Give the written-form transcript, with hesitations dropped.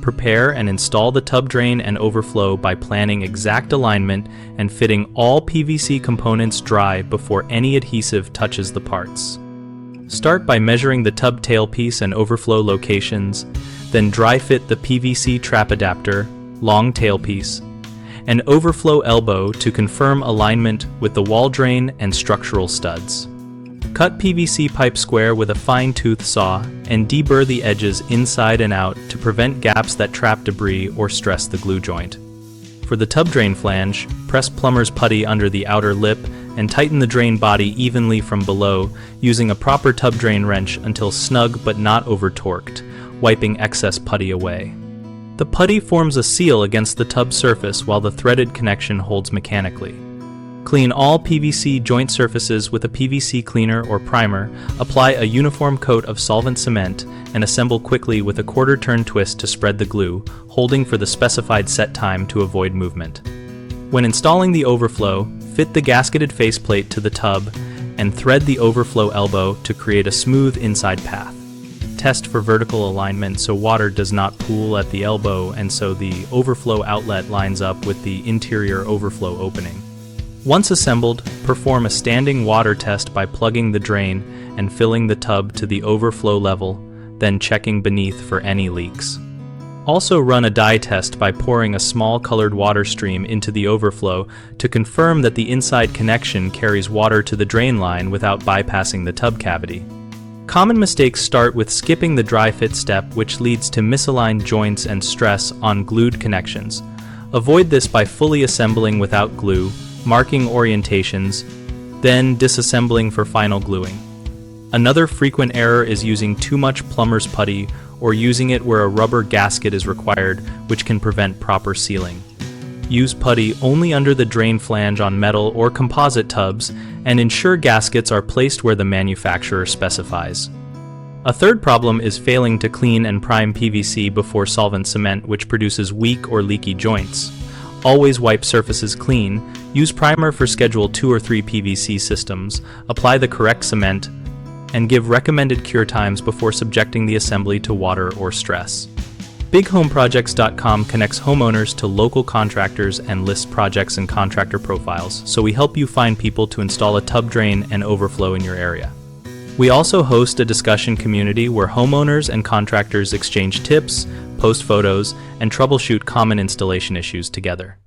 prepare and install the tub drain and overflow by planning exact alignment and fitting all PVC components dry before any adhesive touches the parts. Start by measuring the tub tailpiece and overflow locations, then dry fit the PVC trap adapter, long tailpiece, and overflow elbow to confirm alignment with the wall drain and structural studs. Cut PVC pipe square with a fine-tooth saw and deburr the edges inside and out to prevent gaps that trap debris or stress the glue joint. For the tub drain flange, press plumber's putty under the outer lip and tighten the drain body evenly from below using a proper tub drain wrench until snug but not over-torqued, wiping excess putty away. The putty forms a seal against the tub surface while the threaded connection holds mechanically. Clean all PVC joint surfaces with a PVC cleaner or primer, apply a uniform coat of solvent cement, and assemble quickly with a quarter-turn twist to spread the glue, holding for the specified set time to avoid movement. When installing the overflow, fit the gasketed faceplate to the tub and thread the overflow elbow to create a smooth inside path. Test for vertical alignment so water does not pool at the elbow and so the overflow outlet lines up with the interior overflow opening. Once assembled, perform a standing water test by plugging the drain and filling the tub to the overflow level, then checking beneath for any leaks. Also run a dye test by pouring a small colored water stream into the overflow to confirm that the inside connection carries water to the drain line without bypassing the tub cavity. Common mistakes start with skipping the dry fit step, which leads to misaligned joints and stress on glued connections. Avoid this by fully assembling without glue, marking orientations, then disassembling for final gluing. Another frequent error is using too much plumber's putty or using it where a rubber gasket is required, which can prevent proper sealing. Use putty only under the drain flange on metal or composite tubs and ensure gaskets are placed where the manufacturer specifies. A third problem is failing to clean and prime PVC before solvent cement, which produces weak or leaky joints. Always wipe surfaces clean, use primer for Schedule 2 or 3 PVC systems, apply the correct cement, and give recommended cure times before subjecting the assembly to water or stress. BigHomeProjects.com connects homeowners to local contractors and lists projects and contractor profiles, so we help you find people to install a tub drain and overflow in your area. We also host a discussion community where homeowners and contractors exchange tips, post photos, and troubleshoot common installation issues together.